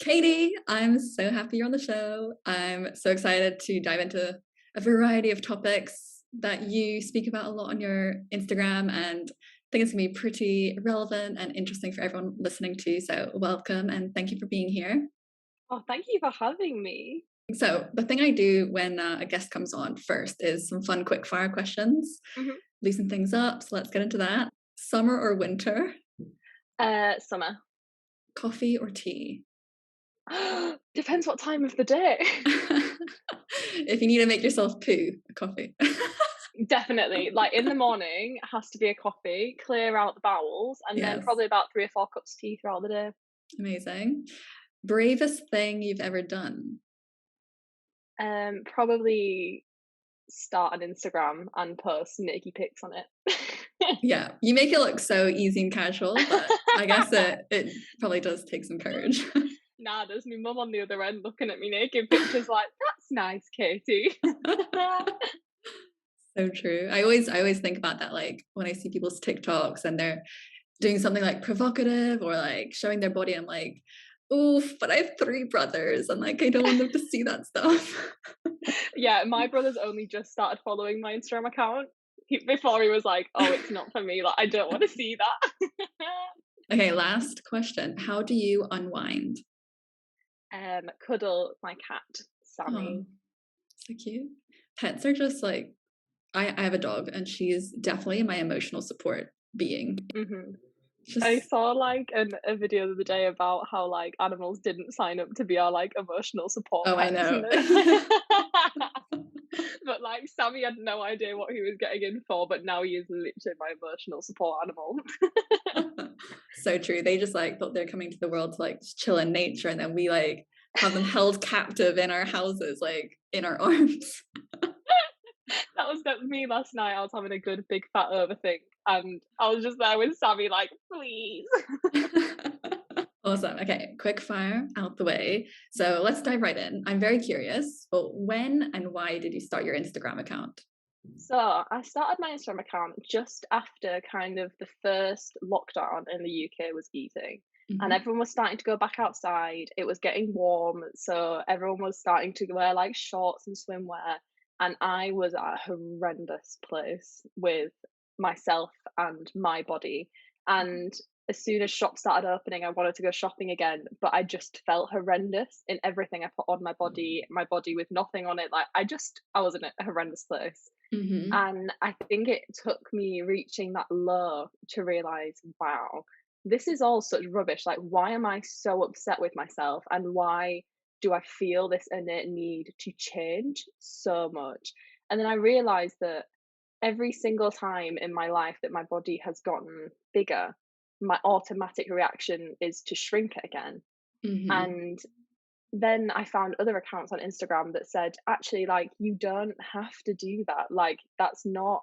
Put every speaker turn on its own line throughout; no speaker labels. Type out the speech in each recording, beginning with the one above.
Katie, I'm so happy you're on the show. I'm so excited to dive into a variety of topics that you speak about a lot on your Instagram, and I think it's going to be pretty relevant and interesting for everyone listening to. So, welcome and thank you for being here.
Oh, thank you for having me.
So, the thing I do when a guest comes on first is some fun quick fire questions,
Mhm.
loosen things up. So, let's get into that. Summer or winter?
Summer.
Coffee or tea?
Depends what time of the day.
If you need to make yourself poo, a coffee.
Definitely. Like in the morning, it has to be a coffee, clear out the bowels, and then
Yes,
probably about 3 or 4 cups of tea throughout the day.
amazing. Bravest thing you've ever done?
Probably start an Instagram and post naked pics on it.
Yeah, you make it look so easy and casual, but I guess it probably does take some courage.
Nah, there's my mum on the other end looking at me naked pictures like, that's nice, Katie.
So true. I always think about that, like when I see people's TikToks and they're doing something like provocative or like showing their body, I'm like, oof, but I have 3 brothers and like I don't want them to see that stuff.
Yeah, my brother's only just started following my Instagram account. Before he was like, "Oh, it's not for me. Like, I don't want to see that."
Okay, last question. How do you unwind?
Cuddle my cat,
Oh,
Sammy.
so cute. Pets are just like I have a dog and she's definitely my emotional support being.
hmm I
Just
saw like a video the other day about how like animals didn't sign up to be our like emotional support
oh, I
pets,
know.
but like Sammy had no idea what he was getting in for, but now he is literally my emotional support animal.
So true. They just like thought they're coming to the world to like just chill in nature, and then we like have them held captive in our houses, like in our arms.
That was me last night. I was having a good big fat overthink, and I was just there with Sammy, like, please.
Awesome. Okay, quick fire out the way. So let's dive right in. I'm very curious, but when and why did you start your Instagram account?
So I started my Instagram account just after kind of the first lockdown in the UK was easing. And
Mhm.
everyone was starting to go back outside. It was getting warm, so everyone was starting to wear like shorts and swimwear. And I was at a horrendous place with myself and my body. And as soon as shops started opening, I wanted to go shopping again, but I just felt horrendous in everything I put on my body with nothing on it. Like I was in a horrendous place.
Mhm.
And I think it took me reaching that low to realize, wow, this is all such rubbish. Like, why am I so upset with myself? And why do I feel this innate need to change so much? And then I realized that every single time in my life that my body has gotten bigger, my automatic reaction is to shrink it again.
Mhm.
And then I found other accounts on Instagram that said, actually, like, you don't have to do that. Like, that's not,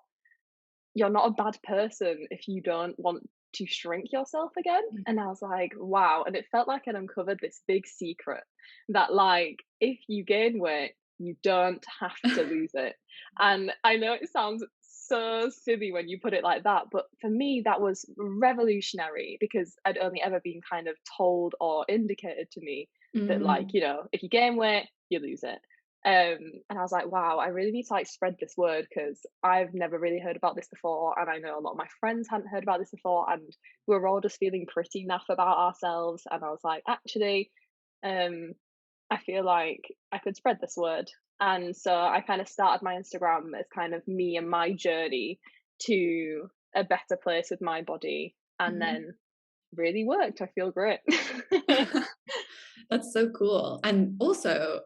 you're not a bad person if you don't want to shrink yourself again. And I was like, wow. And it felt like I'd uncovered this big secret that, like, if you gain weight, you don't have to lose it. And I know it sounds so silly when you put it like that, but for me, that was revolutionary because I'd only ever been kind of told or indicated to me that, like,
Mm.
if you gain weight, you lose it. And I was like, wow, I really need to like spread this word because I've never really heard about this before. And I know a lot of my friends hadn't heard about this before. And we were all just feeling pretty naff about ourselves. And I was like, actually, um, I feel like I could spread this word. And so I kind of started my Instagram as kind of me and my journey to a better place with my body. And
Mhm.
then really worked. I feel great.
That's so cool. And also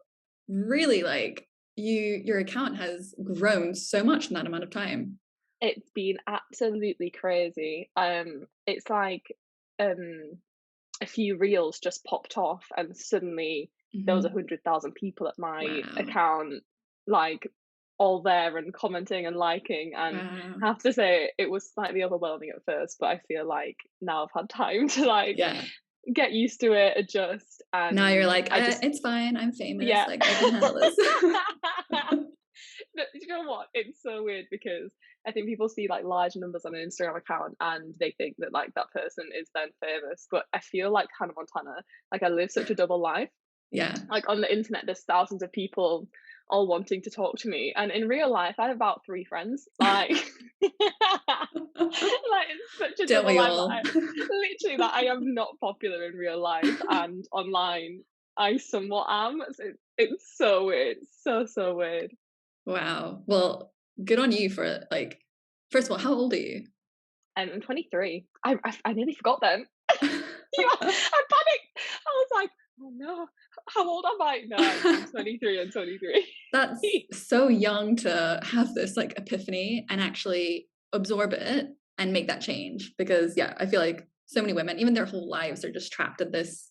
really like your account has grown so much in that amount of time.
It's been absolutely crazy. It's like, um, a few reels just popped off and suddenly there was
Mhm.
100,000 people at my
Wow.
account, like, all there and commenting and liking, and
Wow.
I have to say it was slightly overwhelming at first, but I feel like now I've had time to, like,
Yeah.
get used to it, adjust,
Now you're
and
like,
I just
it's fine. I'm famous.
yeah.
Like I can handle this.
you know what? It's so weird because I think people see like large numbers on an Instagram account and they think that like that person is then famous. But I feel like Hannah Montana, like I live such a double life.
Yeah.
Like on the internet, there's thousands of people all wanting to talk to me, and in real life, I have about 3 friends. Like, like it's such a
Don't
double
we
life. That
all?
literally, that I am not popular in real life, and online, I somewhat am. So it's so weird, so weird.
Wow. Well, good on you for like, first of all, how old are you?
And I'm 23. I nearly forgot then. I panicked. I was like, oh no, how old am I? No, I'm 23. I'm 23.
That's so young to have this like epiphany and actually absorb it and make that change. Because yeah, I feel like so many women, even their whole lives, are just trapped in this,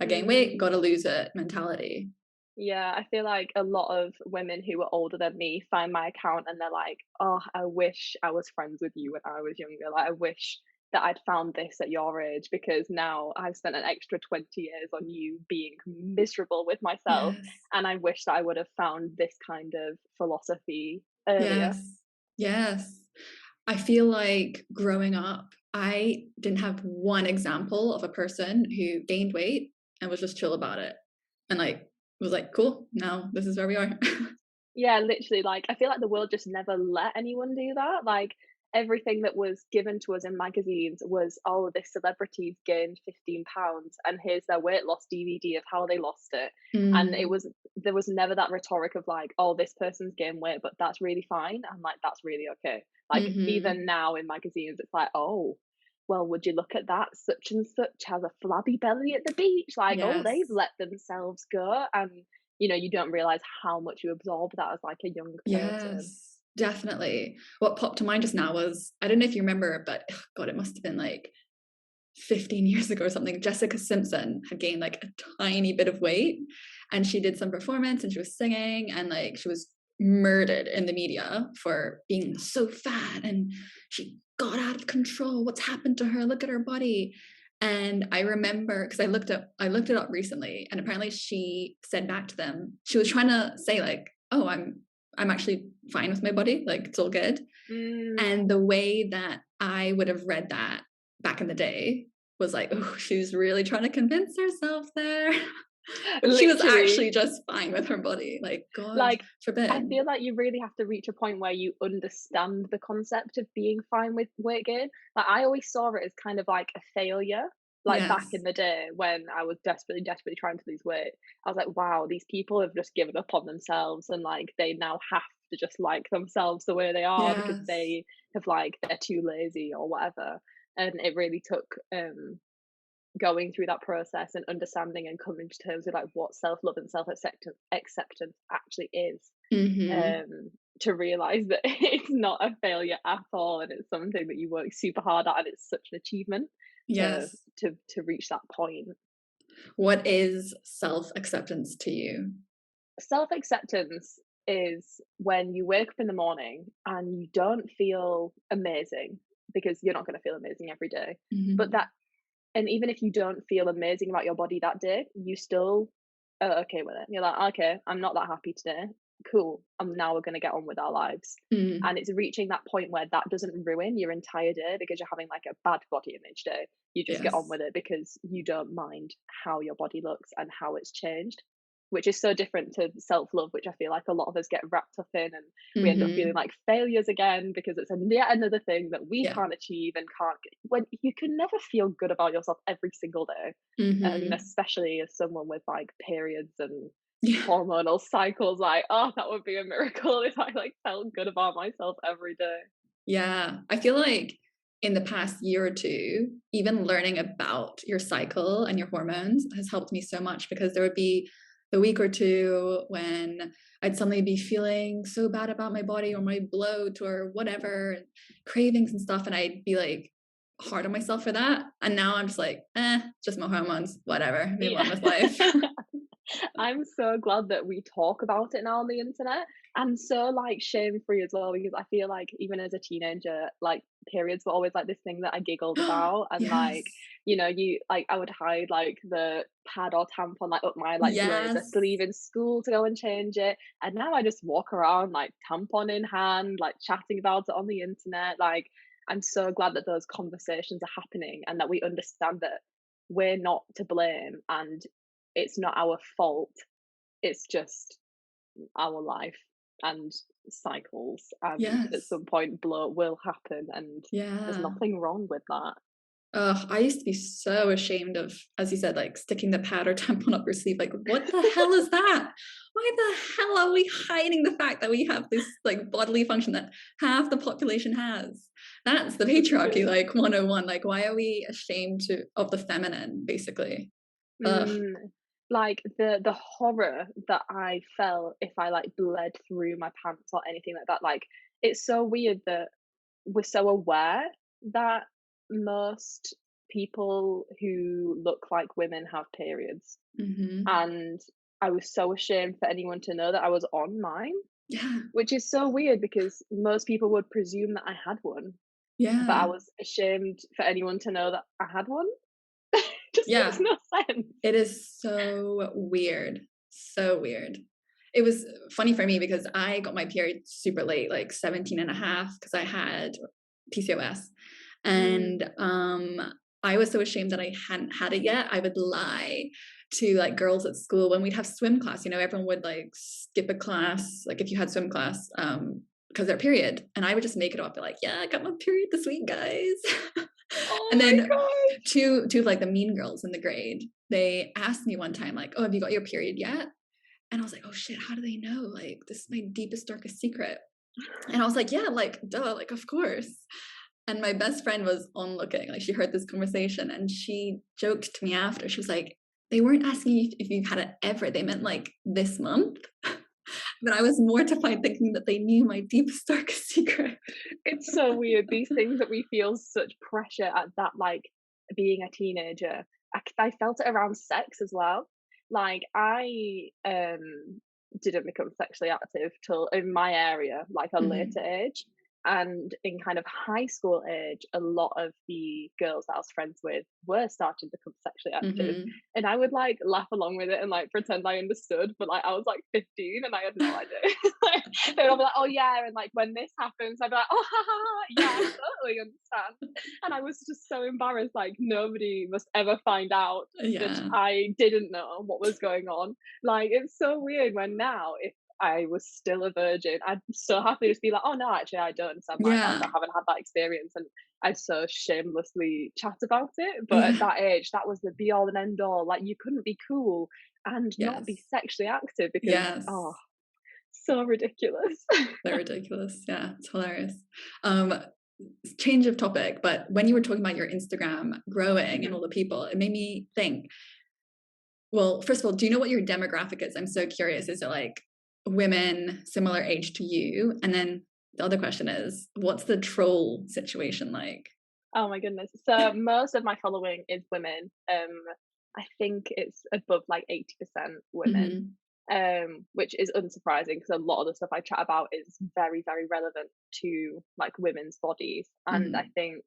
I gain weight,
Mm.
gotta lose it mentality.
Yeah, I feel like a lot of women who are older than me find my account and they're like, "Oh, I wish I was friends with you when I was younger. Like, I wish that I'd found this at your age because now I've spent an extra 20 years on you being miserable with myself,
Yes.
and I wish that I would have found this kind of philosophy earlier."
Yes. Yes. I feel like growing up, I didn't have one example of a person who gained weight and was just chill about it. And like was like, cool, now this is where we are.
Yeah, literally, like, I feel like the world just never let anyone do that, like, everything that was given to us in magazines was, "Oh, this celebrity's gained 15 pounds, and here's their weight loss DVD of how they lost it," and
Mm,
there was never that rhetoric of like, "Oh, this person's gained weight, but that's really fine," and, like, "That's really okay." Like, even
mhm.
now in magazines, it's like, "Oh, well, would you look at that? Such and such has a flabby belly at the beach." Like, "Oh, they've
Yes.
let themselves go," and you don't realize how much you absorb that as like a young person.
Yes. Definitely. What popped to mind just now was I don't know if you remember, but ugh, God, it must have been like 15 years ago or something. Jessica Simpson had gained like a tiny bit of weight and she did some performance and she was singing and like she was murdered in the media for being so fat and she got out of control. What's happened to her? Look at her body. And I remember because I looked it up recently and apparently she said back to them, she was trying to say like, oh, I'm actually fine with my body, like it's all good.
Mm,
And the way that I would have read that back in the day was like, oh, she's really trying to convince herself there. But she was
literally,
actually just fine with her body. Like, God
like, I
forbid.
feel like you really have to reach a point where you understand the concept of being fine with weight gain. Like, I always saw it as kind of like a failure. Like back in
Yes.
the day when I was desperately trying to lose weight, I was like, wow, these people have just given up on themselves and like they now have to just like themselves the way they are because
Yes.
they have like they're too lazy or whatever. And it really took going through that process and understanding and coming to terms with like what self-love and self-acceptance actually is,
Hmm.
um to realize that it's not a failure at all and it's something that you work super hard at and it's such an achievement to
Yes.
reach that point.
What is self acceptance to you?
Self-acceptance is when you wake up in the morning and you don't feel amazing, because you're not going to feel amazing every day, but
Hmm.
that, and even if you don't feel amazing about your body that day, you still are okay with it. You're like, okay, I'm not that happy today. Cool. Now we're going to get on with our lives.
Mm.
And it's reaching that point where that doesn't ruin your entire day because you're having like a bad body image day. You just get on
Yes.
with it because you don't mind how your body looks and how it's changed, which is so different to self love, which I feel like a lot of us get wrapped up in. And we end up feeling
Hmm.
like failures again because it's yet another thing that we
Yeah.
can't achieve and can't, when you can never feel good about yourself every single day.
Hmm.
Especially as someone with like periods and
Yeah.
hormonal cycles, like, oh, that would be a miracle if I like felt good about myself every day.
Yeah, I feel like in the past year or two, even learning about your cycle and your hormones has helped me so much because there would be the week or two when I'd suddenly be feeling so bad about my body or my bloat or whatever, cravings and stuff, and I'd be like hard on myself for that. And now I'm just like, just my hormones, whatever, move
Yeah.
on with life.
I'm so glad that we talk about it now on the internet, and so, like, shame-free as well, because I feel like even as a teenager, like, periods were always, like, this thing that I giggled about, and, like,
Yes.
I would hide, like, the pad or tampon, like, up my, like, blazer
Yes.
sleeve in school to go and change it, and now I just walk around, like, tampon in hand, like, chatting about it on the internet, like, I'm so glad that those conversations are happening and that we understand that we're not to blame and it's not our fault. It's just our life and cycles, and at
Yes.
some point blow will happen, and there's
Yeah.
nothing wrong with that.
I used to be so ashamed of, as you said, like sticking the pad or tampon up your sleeve. Like, what the hell is that? Why the hell are we hiding the fact that we have this like bodily function that half the population has? That's the patriarchy, like 101. Like, why are we ashamed of the feminine, basically? Ugh.
Mm, like the horror that I felt if I like bled through my pants or anything like that. Like it's so weird that we're so aware that most people who look like women have periods.
Hmm.
And I was so ashamed for anyone to know that I was on mine,
Yeah.
which is so weird because most people would presume that I had one, but I
Yeah.
was ashamed for anyone to know that I had one. Just makes
Yeah.
no sense.
It is so weird. So weird. It was funny for me because I got my period super late, like 17 and a half, because I had PCOS.
Mm.
And I was so ashamed that I hadn't had it yet. I would lie to like girls at school when we'd have swim class. Everyone would like skip a class, like if you had swim class, because their period. And I would just make it up, be like, yeah, I got my period this week, guys.
Oh
And
my
then
gosh.
two of like the mean girls in the grade, they asked me one time, like, oh, have you got your period yet? And I was like, oh shit, how do they know? Like, this is my deepest, darkest secret. And I was like, yeah, like, duh, like, of course. And my best friend was onlooking, like, she heard this conversation and she joked to me after. She was like, they weren't asking you if you had it ever, they meant like this month. But I was mortified thinking that they knew my deepest, darkest secret.
It's so weird. These things that we feel such pressure at that, like being a teenager. I felt it around sex as well. Like I didn't become sexually active till in my area, like a later
Mhm.
age. And in kind of high school age, a lot of the girls that I was friends with were starting to become sexually active.
Mhm.
And I would like laugh along with it and like pretend I understood, but like I was like 15 and I had no idea. Like, they'd all be like, oh yeah, and like when this happens, I'd be like, oh ha, ha, ha, yeah, I totally understand. And I was just so embarrassed, like nobody must ever find out that
Yeah.
I didn't know what was going on. Like it's so weird when now if I was still a virgin, I'd so happily just be like, oh no, actually I don't understand
Yeah.
I haven't had that experience, and I'd so shamelessly chat about it. But at
Yeah.
that age, that was the be all and end all. Like you couldn't be cool and not be
Yes.
sexually active because oh,
Yes.
so ridiculous.
They're ridiculous. Yeah, it's hilarious. Um, Change of topic, but when you were talking about your Instagram growing and
Mhm.
all the people, it made me think, well, first of all, do you know what your demographic is? I'm so curious. Is it like women similar age to you? And then the other question is, what's the troll situation like?
Oh my goodness. So most of my following is women. I think it's above like 80% women.
Hmm.
Which is unsurprising because a lot of the stuff I chat about is very, very relevant to like women's bodies. And I
Hmm.
think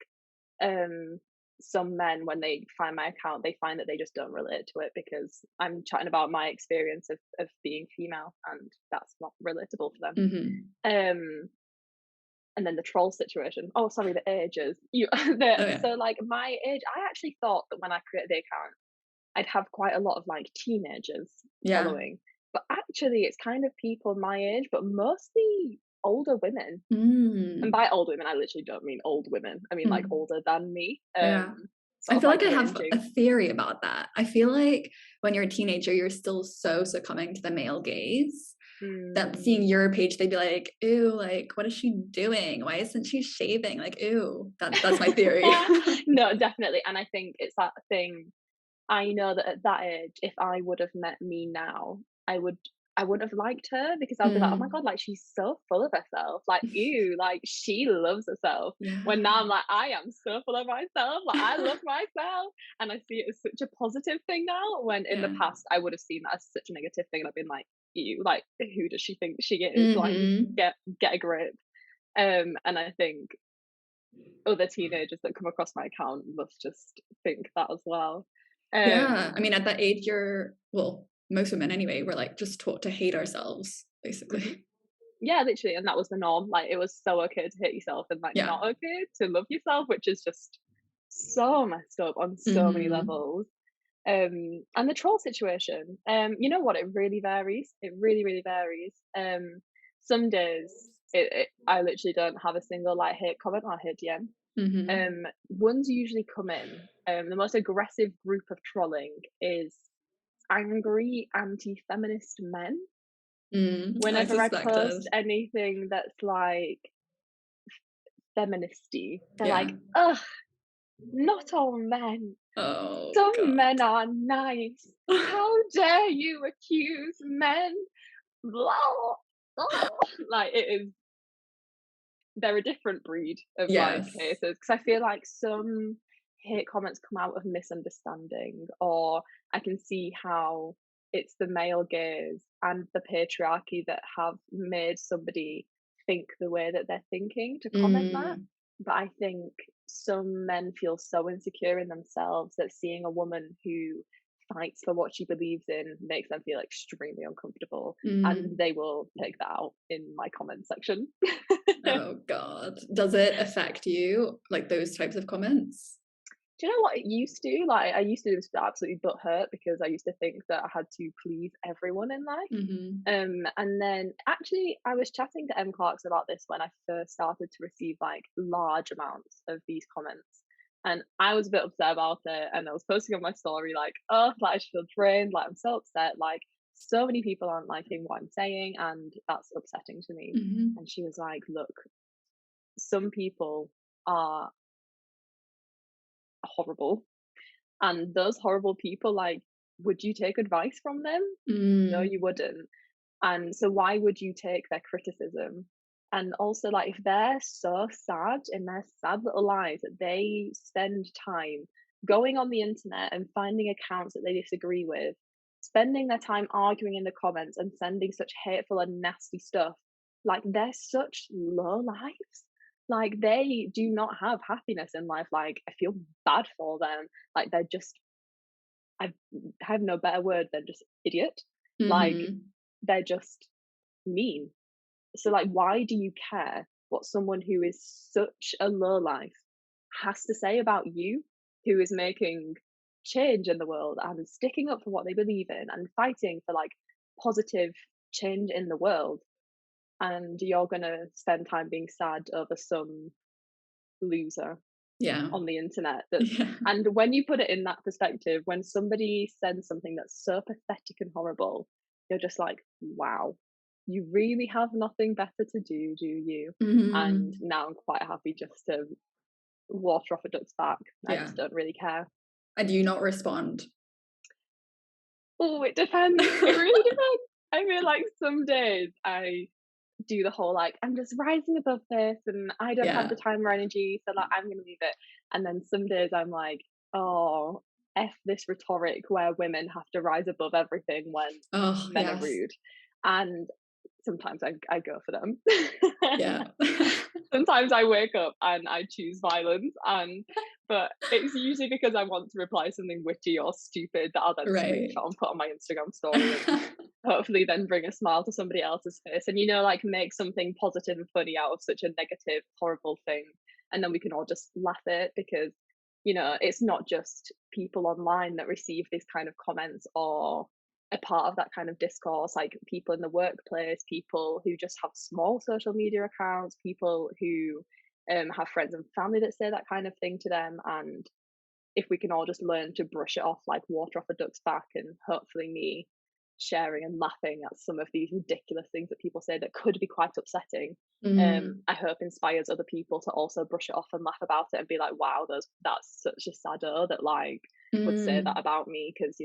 um some men when they find my account they find that they just don't relate to it because I'm chatting about my experience of being female and that's not relatable for them.
Hmm.
Um and then the troll situation. Oh, sorry, the ages.
Oh yeah.
So like my age, I actually thought that when I created the account, I'd have quite a lot of like teenagers
Yeah.
following. But actually, it's kind of people my age, but mostly older women. And
Mm.
by old women, I literally don't mean old women. I mean like
Mm.
older than me.
Yeah.
Sort
I
of
feel
like
like I have a
ranging.
theory about that. I feel like when you're a teenager, you're still so succumbing to the male gaze that seeing
Mm.
your page, they'd be like, ew, like, what is she doing? Why isn't she shaving? Like, ew. That's my theory.
No, definitely. And I think it's that thing. I know that at that age, if I would have met me now, I would. I wouldn't have liked her because I'll be like, "Oh my
Mm.
god, like, she's so full of herself, like, ew, like, she loves herself." When now I'm
Yeah.
like, "I am so full of myself, like, I love myself," and I see it as such a positive thing now, when in the
Yeah.
past, I would have seen that as such a negative thing, and I've been like, "Ew, like, who does she think she is? Like,
Mhm.
get a grip." And I think other teenagers that come across my account must just think that as well.
Yeah.
Um,
I mean, at that age, well, most women anyway, we're like just taught to hate ourselves,
mhm.
basically.
Yeah, literally, and that was the norm. Like, it was so okay to hate yourself and, like,
Yeah.
not okay to love yourself, which is just so messed up on so many
Mhm.
levels. And the troll situation, you know what? It really varies. It really, really varies. Some days I literally don't have a single like hate comment or hate DM.
Mhm.
Ones usually come in. The most aggressive group of trolling is angry anti-feminist men. Whenever I
Unsuspected.
post anything that's like feministy, they're
Yeah.
like, "Ugh, not all men.
Oh
Some
god.
men are nice. How dare you accuse men?" Blah, blah. Like, it is, they're a different breed of like
Yes.
haters, because I feel like some hate comments come out of misunderstanding, or I can see how it's the male gaze and the patriarchy that have made somebody think the way that they're thinking to comment that.
Mm.
But I think some men feel so insecure in themselves that seeing a woman who fights for what she believes in makes them feel extremely uncomfortable, and
Mm.
they will take that out in my comment section.
Oh god. Does it affect you, like those types of comments?
Do you know what it used to? Like, I used to just absolutely butthurt because I used to think that I had to please everyone in life.
Mhm.
And then actually, I was chatting to M. Clarks about this when I first started to receive like large amounts of these comments. And I was a bit upset about it. And I was posting on my story, like, oh, like, I just feel drained. Like, I'm so upset. Like, so many people aren't liking what I'm saying. And that's upsetting to me.
Mhm.
And she was like, look, some people are horrible. And those horrible people, like, would you take advice from them? No,
Mm.
you wouldn't. And so why would you take their criticism? And also, like, if they're so sad in their sad little lives that they spend time going on the internet and finding accounts that they disagree with, spending their time arguing in the comments and sending such hateful and nasty stuff, like, they're such low lives. Like, they do not have happiness in life. Like, I feel bad for them. Like, they're just, I have no better word than just idiot. Like,
Mhm.
they're just mean. So, like, why do you care what someone who is such a low life has to say about you, who is making change in the world and sticking up for what they believe in and fighting for like positive change in the world? And you're gonna spend time being sad over some loser
Yeah.
on the internet that's,
Yeah.
and when you put it in that perspective, when somebody sends something that's so pathetic and horrible, you're just like, wow, you really have nothing better to do you? And
Mhm.
now I'm quite happy just to water off a duck's back. I
Yeah.
just don't really care.
And do you not respond?
Oh, it depends. It really depends. I feel like some days I do the whole like, I'm just rising above this and I don't have
Yeah.
the time or energy, so like I'm gonna leave it. And then some days I'm like, oh, F this rhetoric where women have to rise above everything when
Oh,
men are
yes.
rude. And sometimes I go for them.
Yeah.
Sometimes I wake up and I choose violence, and but it's usually because I want to reply something witty or stupid that I'll then
Right.
screenshot and put on my Instagram story, and hopefully then bring a smile to somebody else's face, and like make something positive and funny out of such a negative, horrible thing. And then we can all just laugh at it, because it's not just people online that receive these kind of comments or a part of that kind of discourse, like people in the workplace, people who just have small social media accounts, people who have friends and family that say that kind of thing to them. And if we can all just learn to brush it off like water off a duck's back, and hopefully me sharing and laughing at some of these ridiculous things that people say that could be quite upsetting,
Mm.
I hope inspires other people to also brush it off and laugh about it and be like, wow, that's such a saddo that like would say that
Mm.
about me, because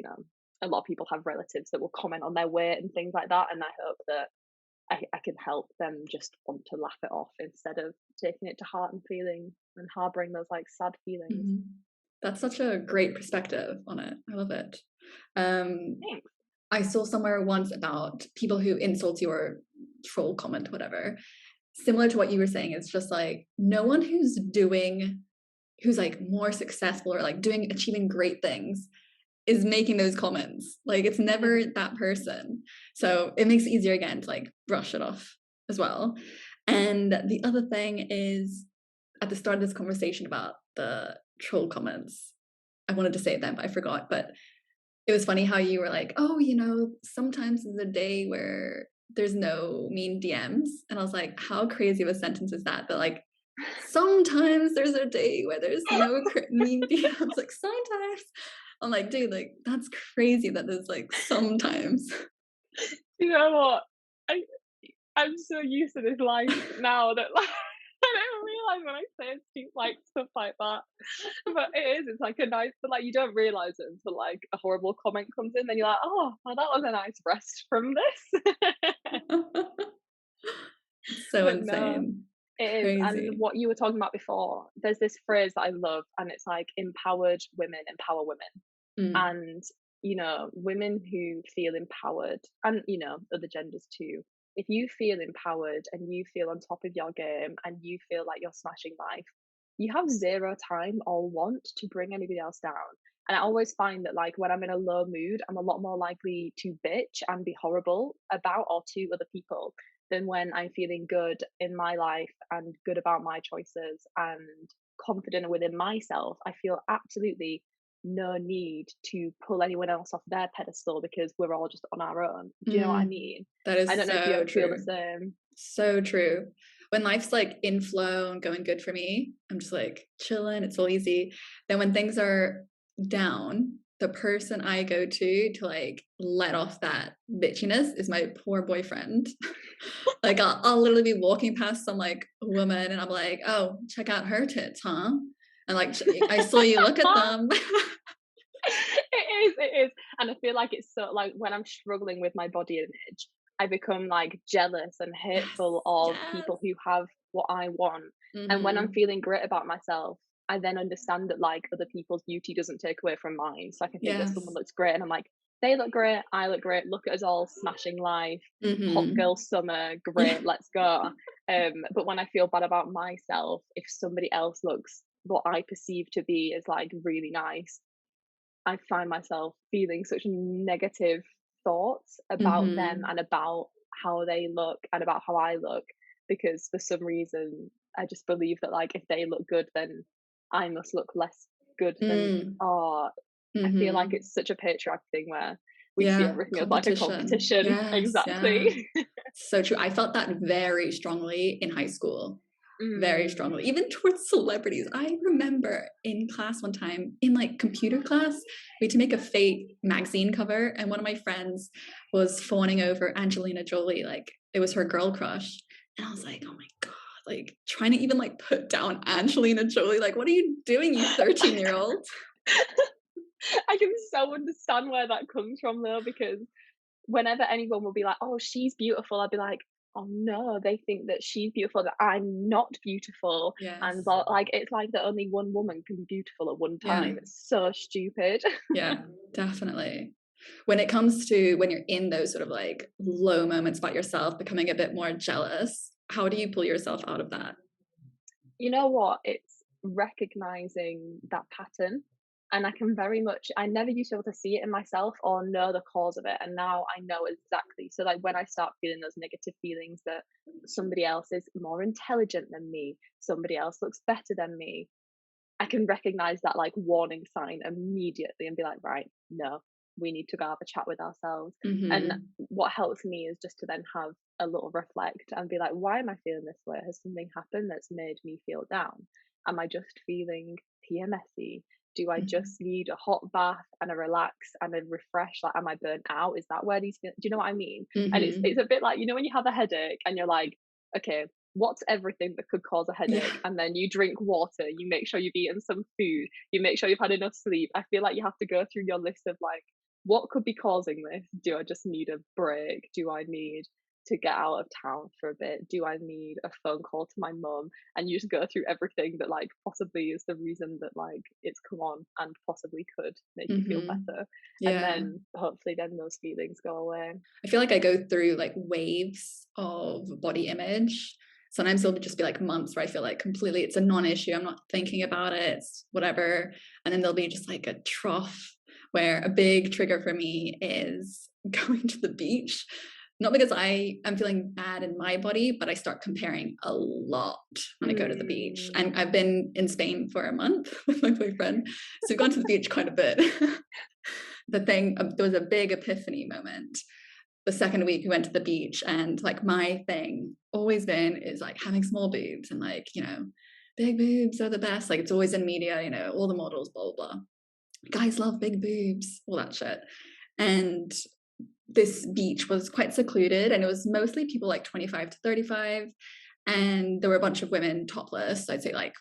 a lot of people have relatives that will comment on their weight and things like that, and I hope that I can help them just want to laugh it off instead of taking it to heart and feeling and harboring those like sad feelings.
Mhm. That's such a great perspective on it. I love it. Um,
Thanks.
I saw somewhere once about people who insult you or troll comment, whatever. Similar to what you were saying, it's just like no one who's like more successful or like achieving great things is making those comments. Like it's never that person. So it makes it easier again to like brush it off as well. And the other thing is at the start of this conversation about the troll comments, I wanted to say it then, but I forgot. But it was funny how you were like, oh, sometimes there's a day where there's no mean DMs. And I was like, how crazy of a sentence is that? That like, sometimes there's a day where there's no mean DMs. Like, sometimes. I'm like, dude, like, that's crazy that there's like sometimes.
You know what? I I'm so used to this life now that like I don't realize when I say like stuff like that. But it's like a nice, but like you don't realize it until like a horrible comment comes in, then you're like, oh, well, that was a nice rest from this.
So
But no,
insane.
it is. And
Crazy.
what you were talking about before, there's this phrase that I love, and it's like empowered women empower women.
Mm.
And women who feel empowered, and other genders too, if you feel empowered and you feel on top of your game and you feel like you're smashing life, you have zero time or want to bring anybody else down. And I always find that like when I'm in a low mood, I'm a lot more likely to bitch and be horrible about or to other people than when I'm feeling good in my life and good about my choices and confident within myself. I feel absolutely no need to pull anyone else off their pedestal because we're all just on our own. Do you know what I
Mm.
mean?
That
I
is
don't know if you
so
ever feel the
true.
same.
So true. When life's like in flow and going good for me, I'm just like chilling, it's all easy. Then when things are down, the person I go to like let off that bitchiness is my poor boyfriend. Like I'll literally be walking past some like woman and I'm like, oh, check out her tits, huh? And like I saw you look at them.
It is. And I feel like it's so like when I'm struggling with my body image, I become like jealous and
Yes,
hateful of
yes.
people who have what I want. And when I'm
Hmm.
feeling great about myself, I then understand that like other people's beauty doesn't take away from mine. So I can think that someone
Yes.
looks great and I'm like, they look great, I look great, look at us all smashing life, hot
Hmm.
girl summer, great, let's go. But when I feel bad about myself, if somebody else looks what I perceive to be as like really nice, I find myself feeling such negative thoughts about them
Hmm.
and about how they look and about how I look, because for some reason I just believe that like if they look good then I must look less good than,
Mm.
oh, I feel like
Hmm.
it's such a patriarchy thing where we see
Yeah,
everything as like a
competition.
competition.
Yes, yeah.
Exactly.
So true. I felt that very strongly in high school. Very
Mm.
strongly, even towards celebrities. I remember in class one time, in like computer class, we had to make a Fate magazine cover, and one of my friends was fawning over Angelina Jolie, like it was her girl crush. And I was like, oh my God, like trying to even like put down Angelina Jolie, like, what are you doing, you 13-year-old?
I can so understand where that comes from though, because whenever anyone will be like, "Oh, she's beautiful," I'd be like, "Oh no, they think that she's beautiful, that I'm not beautiful." And
Yes.
but like it's like that only one woman can be beautiful at one
Yeah.
time. It's so stupid.
Yeah, definitely. When it comes to when you're in those sort of like low moments about yourself, becoming a bit more jealous, how do you pull yourself out of that?
You know what? It's recognizing that pattern. And I never used to be able to see it in myself or know the cause of it. And now I know exactly. So, like, when I start feeling those negative feelings that somebody else is more intelligent than me, somebody else looks better than me, I can recognize that like warning sign immediately and be like, right, no, we need to go have a chat with ourselves. And
Mhm.
what helps me is just to then have a little reflect and be like, why am I feeling this way? Has something happened that's made me feel down? Am I just feeling PMSy? Do I
Mhm.
just need a hot bath and a relax and a refresh? Like, am I burnt out? Is that where do you know what I mean? And it's
Mhm.
a bit like, when you have a headache and you're like, okay, what's everything that could cause a
Yeah.
headache, and then you drink water, you make sure you've eaten some food, you make sure you've had enough sleep. I feel like you have to go through your list of like what could be causing this? Do I just need a break? Do I need to get out of town for a bit? Do I need a phone call to my mum? And you just go through everything that like possibly is the reason that like it's come on and possibly could make you feel
Mm-hmm.
better. And
Yeah.
then hopefully then those feelings go away.
I feel like I go through like waves of body image. Sometimes it'll just be like months where I feel like completely it's a non-issue. I'm not thinking about it. It's whatever. And then there'll be just like a trough where a big trigger for me is going to the beach. Not because I am feeling bad in my body, but I start comparing a lot when I go to the beach. And I've been in Spain for a month with my boyfriend. So we've gone to the beach quite a bit. There was a big epiphany moment the second week we went to the beach, and like my thing always been is like having small boobs and like, you know, big boobs are the best. Like it's always in media, you know, all the models, blah, blah, blah. Guys love big boobs, all that shit. And this beach was quite secluded and it was mostly people like 25 to 35. And there were a bunch of women topless. I'd say like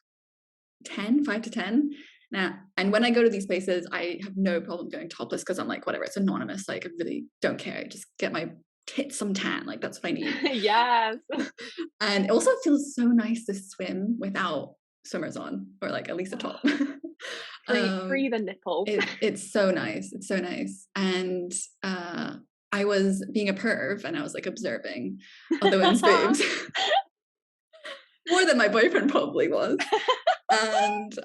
5 to 10. Now, and when I go to these places, I have no problem going topless because I'm like, whatever, it's anonymous. Like, I really don't care. Just get my tits some tan. Like, that's what I need.
Yes.
And it also feels so nice to swim without swimmers on, or like at least a top.
Free the nipples.
It's so nice. It's so nice. And I was being a perv and I was like observing all the women's boobs more than my boyfriend probably was. And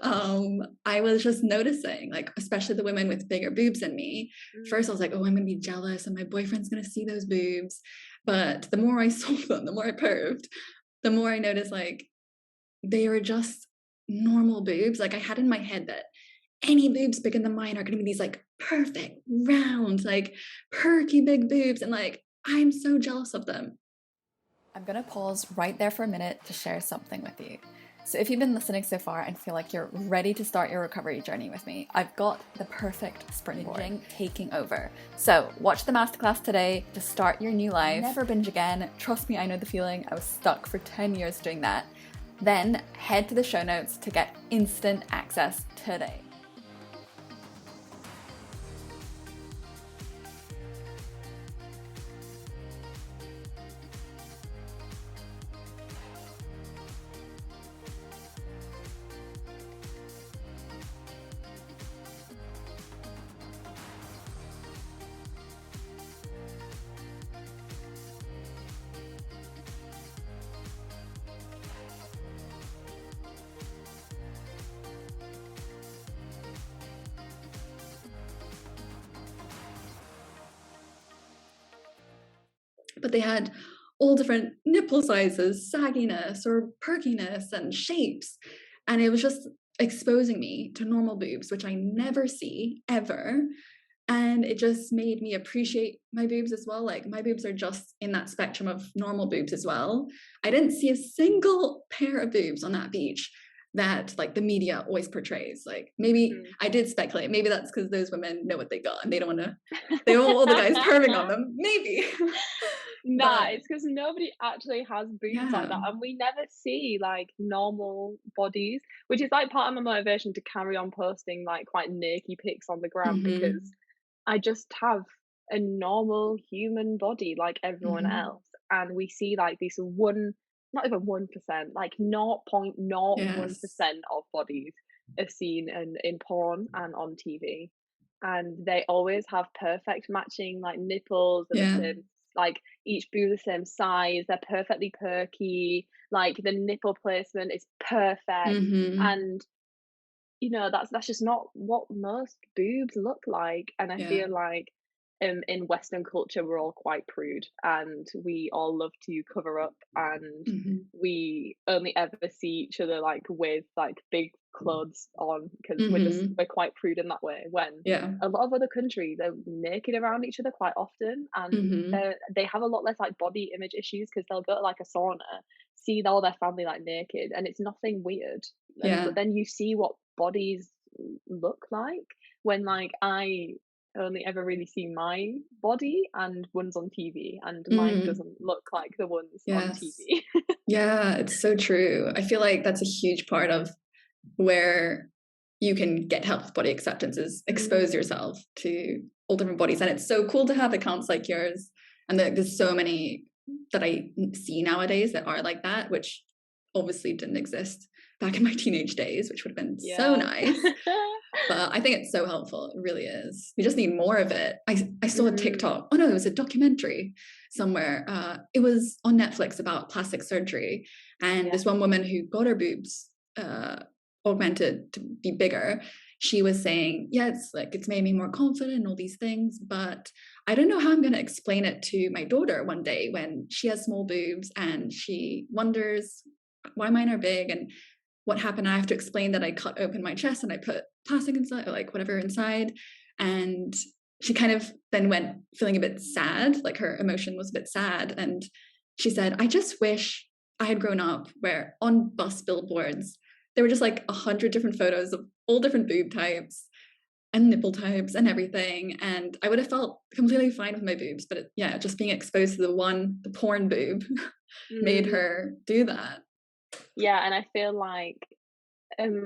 I was just noticing, like, especially the women with bigger boobs than me. First, I was like, oh, I'm gonna be jealous and my boyfriend's gonna see those boobs. But the more I saw them, the more I perved, the more I noticed, like, they were just normal boobs. Like, I had in my head that any boobs bigger than mine are gonna be these, like, perfect, round, like, perky big boobs. And, like, I'm so jealous of them.
I'm gonna pause right there for a minute to share something with you. So if you've been listening so far and feel like you're ready to start your recovery journey with me, I've got the perfect springboard taking over. So watch the masterclass today to start your new life. Never binge again. Trust me, I know the feeling. I was stuck for 10 years doing that. Then head to the show notes to get instant access today.
But they had all different nipple sizes, sagginess or perkiness and shapes. And it was just exposing me to normal boobs, which I never see ever. And it just made me appreciate my boobs as well. Like, my boobs are just in that spectrum of normal boobs as well. I didn't see a single pair of boobs on that beach that like the media always portrays. Like, maybe I did speculate, maybe that's because those women know what they got and they don't want all the guys perving on them, maybe.
Nah, it's because nobody actually has boobs like that, and we never see like normal bodies, which is like part of my motivation to carry on posting like quite naked pics on the gram, because I just have a normal human body like everyone else, and we see like this not even 1%, like 0.01% of bodies are seen in porn and on TV, and they always have perfect matching like nipples and the same, like each boob the same size, they're perfectly perky, like the nipple placement is perfect, and you know that's just not what most boobs look like. And I feel like in Western culture we're all quite prude and we all love to cover up, and we only ever see each other like with like big clothes on because we're quite prude in that way, when a lot of other countries are naked around each other quite often, and they have a lot less like body image issues because they'll go to like a sauna, see all their family like naked, and it's nothing weird. But then you see what bodies look like when like I only ever really see my body and ones on TV, and mine doesn't look like the ones on TV.
Yeah, it's so true. I feel like that's a huge part of where you can get help with body acceptance, is expose yourself to all different bodies. And it's so cool to have accounts like yours. And there's so many that I see nowadays that are like that, which obviously didn't exist back in my teenage days, which would have been so nice. But I think it's so helpful. It really is. We just need more of it. I saw a TikTok. Oh no, it was a documentary somewhere. It was on Netflix about plastic surgery. And this one woman who got her boobs augmented to be bigger, she was saying, yeah, it's made me more confident and all these things, but I don't know how I'm going to explain it to my daughter one day when she has small boobs and she wonders why mine are big and what happened. I have to explain that I cut open my chest and I put plastic inside, or like whatever inside. And she kind of then went feeling a bit sad, like her emotion was a bit sad. And she said, I just wish I had grown up where on bus billboards, there were just like 100 different photos of all different boob types and nipple types and everything. And I would have felt completely fine with my boobs. But just being exposed to the porn boob made her do that.
Yeah, and I feel like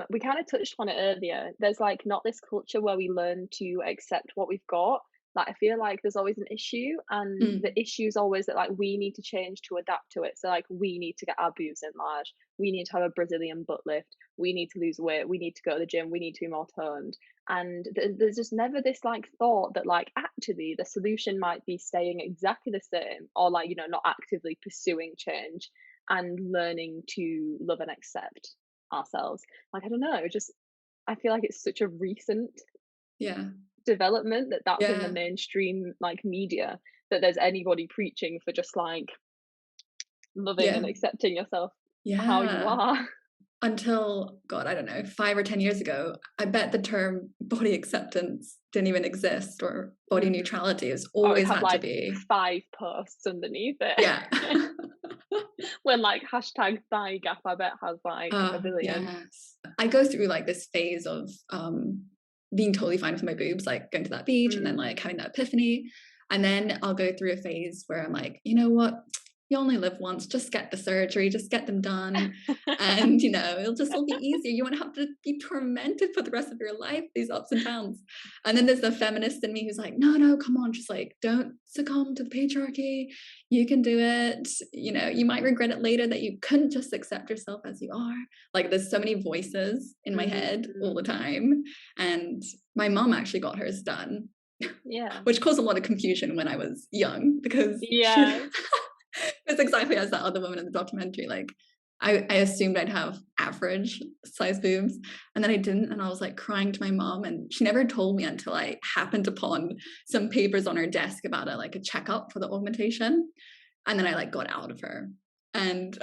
we kind of touched on it earlier. There's like not this culture where we learn to accept what we've got. Like I feel like there's always an issue, and the issue is always that like we need to change to adapt to it. So like we need to get our boobs enlarged, we need to have a Brazilian butt lift, we need to lose weight, we need to go to the gym, we need to be more toned. And there's just never this like thought that like actually the solution might be staying exactly the same, or like, you know, not actively pursuing change and learning to love and accept ourselves. Like I don't know, just I feel like it's such a recent development that's in the mainstream like media, that there's anybody preaching for just like loving and accepting yourself how you are.
Until, God, I don't know, 5 or 10 years ago, I bet the term body acceptance didn't even exist, or body neutrality is always had
like
to be
5 posts underneath it.
Yeah.
When like hashtag thigh gap, I bet has like a billion.
Yes. I go through like this phase of being totally fine with my boobs, like going to that beach and then like having that epiphany. And then I'll go through a phase where I'm like, you know what? You only live once, just get the surgery, just get them done. And, you know, it'll just all be easier. You won't have to be tormented for the rest of your life, these ups and downs. And then there's the feminist in me who's like, no, come on, just like, don't succumb to the patriarchy. You can do it. You know, you might regret it later that you couldn't just accept yourself as you are. Like there's so many voices in my head all the time. And my mom actually got hers done.
Yeah.
Which caused a lot of confusion when I was young, because it's exactly as that other woman in the documentary. Like I assumed I'd have average size boobs, and then I didn't, and I was like crying to my mom, and she never told me until I happened upon some papers on her desk about it, like a checkup for the augmentation, and then I like got out of her. And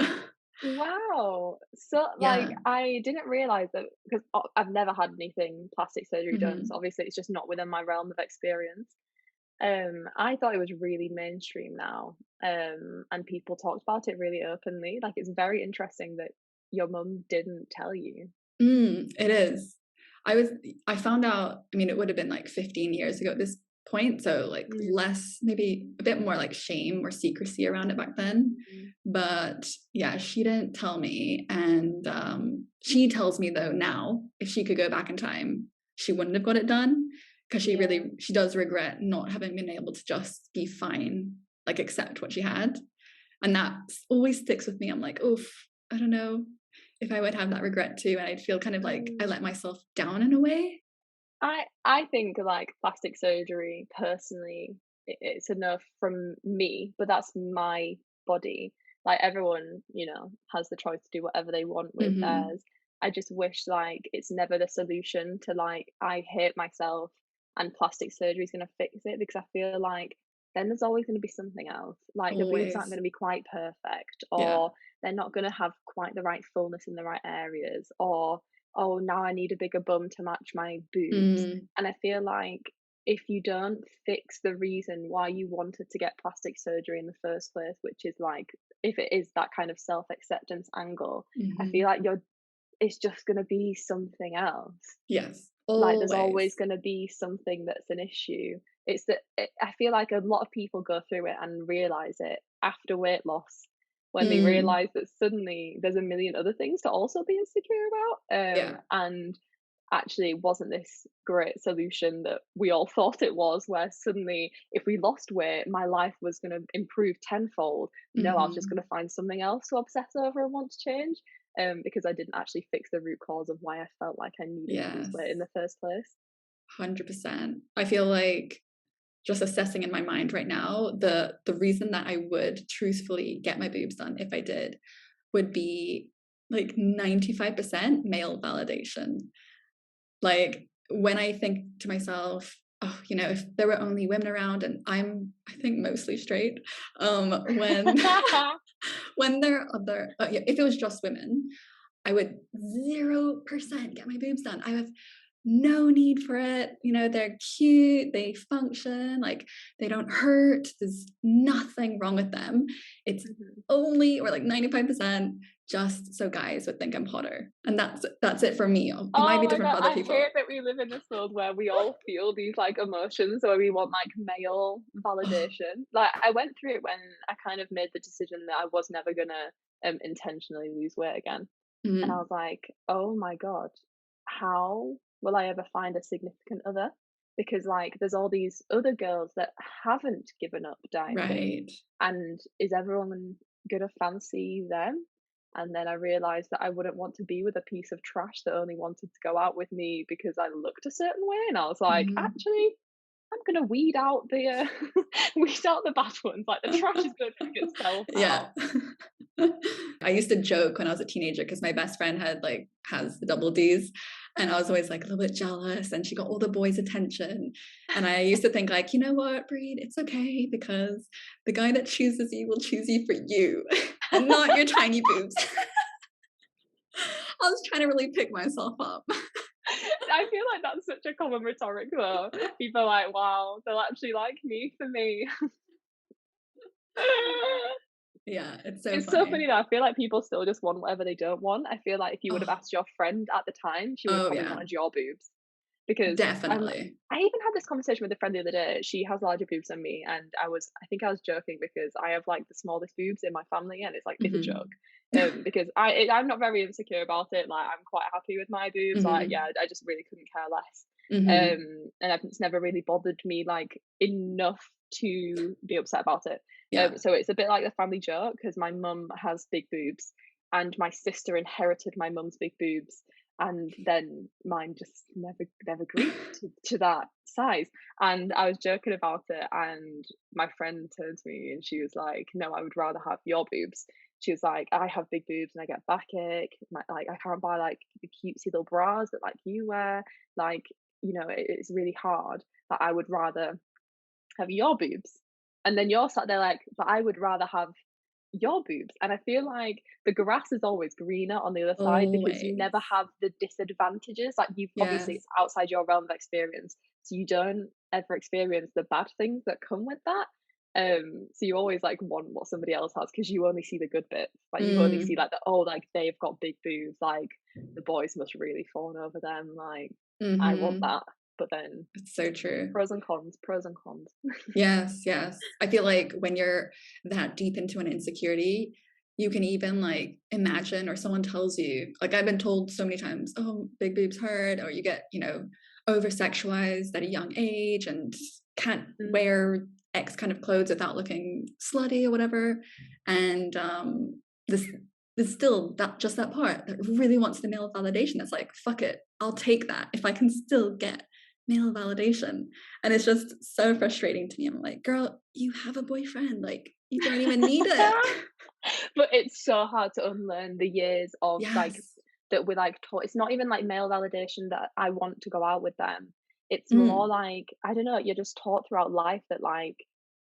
wow, so like I didn't realize that, because I've never had anything plastic surgery done, so obviously it's just not within my realm of experience. I thought it was really mainstream now, and people talked about it really openly. Like it's very interesting that your mum didn't tell you.
It is. I found out, I mean, it would have been like 15 years ago at this point, so like less, maybe a bit more like shame or secrecy around it back then. But yeah, she didn't tell me. And she tells me though now, if she could go back in time, she wouldn't have got it done, because she does regret not having been able to just be fine, like accept what she had. And that always sticks with me. I'm like, oof, I don't know if I would have that regret too, and I'd feel kind of like I let myself down in a way.
I think like plastic surgery personally, it's enough from me, but that's my body. Like everyone, you know, has the choice to do whatever they want with theirs. I just wish like it's never the solution to like I hate myself and plastic surgery is going to fix it, because I feel like then there's always going to be something else. Like the boobs aren't going to be quite perfect, or they're not going to have quite the right fullness in the right areas, or oh, now I need a bigger bum to match my boobs. And I feel like if you don't fix the reason why you wanted to get plastic surgery in the first place, which is like if it is that kind of self-acceptance angle, I feel like it's just going to be something else.
Yes,
like there's always going to be something that's an issue. It's that I feel like a lot of people go through it and realize it after weight loss, when they realize that suddenly there's a million other things to also be insecure about. And actually wasn't this great solution that we all thought it was, where suddenly if we lost weight, my life was going to improve tenfold. No, I was just
Hmm.
going to find something else to obsess over and want to change, because I didn't actually fix the root cause of why I felt like I needed to lose
Yes,
weight in the first place.
100%. I feel like, just assessing in my mind right now, the reason that I would truthfully get my boobs done if I did would be like 95% male validation. Like, when I think to myself, oh, if there were only women around, and I think mostly straight, when when there are other, yeah, if it was just women, I would 0% get my boobs done. I have no need for it. They're cute, they function, like they don't hurt. There's nothing wrong with them. It's
Mhm.
only, or like 95%, just so guys would think I'm hotter. And that's it for me. It might
Oh
be
my
different
god,
for other
I
people.
hate that we live in this world where we all feel these like emotions where we want like male
Oh,
validation. Like I went through it when I kind of made the decision that I was never gonna intentionally lose weight again. And I
mm,
was like, oh my god, how will I ever find a significant other? Because like there's all these other girls that haven't given up dieting,
right.
and is everyone gonna fancy them? And then I realized that I wouldn't want to be with a piece of trash that only wanted to go out with me because I looked a certain way. And I was like,
Mhm.
actually, I'm gonna weed out the weed out the bad ones. Like the trash is gonna pick itself
Yeah.
out.
I used to joke when I was a teenager because my best friend has the double D's, and I was always like a little bit jealous, and she got all the boys' attention. And I used to think like, you know what, Breed, it's okay because the guy that chooses you will choose you for you and not your tiny boobs. I was trying to really pick myself up.
I feel like that's such a common rhetoric though. People are like, wow, they'll actually like me for me.
Yeah, it's so
It's so
funny.
funny though. I feel like people still just want whatever they don't want. I feel like if you would have
Oh,
asked your friend at the time, she would have
oh
probably
yeah,
wanted your boobs. Because
definitely.
I even had this conversation with a friend the other day. She has larger boobs than me, and I think I was joking because I have like the smallest boobs in my family, and it's a joke.
Hmm.
Because I'm not very insecure about it. Like I'm quite happy with my boobs. Like
Hmm.
yeah, I just really couldn't care less.
Hmm.
It's never really bothered me like enough to be upset about it.
Yeah.
So it's a bit like the family joke because my mum has big boobs, and my sister inherited my mum's big boobs, and then mine just never grew to that size. And I was joking about it, and my friend turned to me and she was like, no, I would rather have your boobs. She was like, I have big boobs and I get backache, like I can't buy like the cutesy little bras that like you wear, like it's really hard, that I would rather have your boobs. And then you're sat there like, but I would rather have your boobs. And I feel like the grass is always greener on the other side because you never
Always.
have the disadvantages. Like you've obviously
Yes.
it's outside your realm of experience. So you don't ever experience the bad things that come with that. So you always like want what somebody else has because you only see the good bits. Like you only see
Mm.
like like they've got big boobs, like the boys must really fawn over them. Like I want
Mhm.
that. But then
It's so true.
pros and cons, pros and cons.
Yes, yes. I feel like when you're that deep into an insecurity, you can even like imagine, or someone tells you, like I've been told so many times, oh, big boobs hurt, or you get, over sexualized at a young age and can't
Mm,
wear X kind of clothes without looking slutty or whatever. And this there's still that part that really wants the male validation. That's like, fuck it, I'll take that if I can still get male validation. And it's just so frustrating to me. I'm like, girl, you have a boyfriend. Like, you don't even need it.
but it's so hard to unlearn the years of like
Yes.
that we're like taught. It's not even like male validation that I want to go out with them. It's more
Mm,
like, I don't know, you're just taught throughout life that like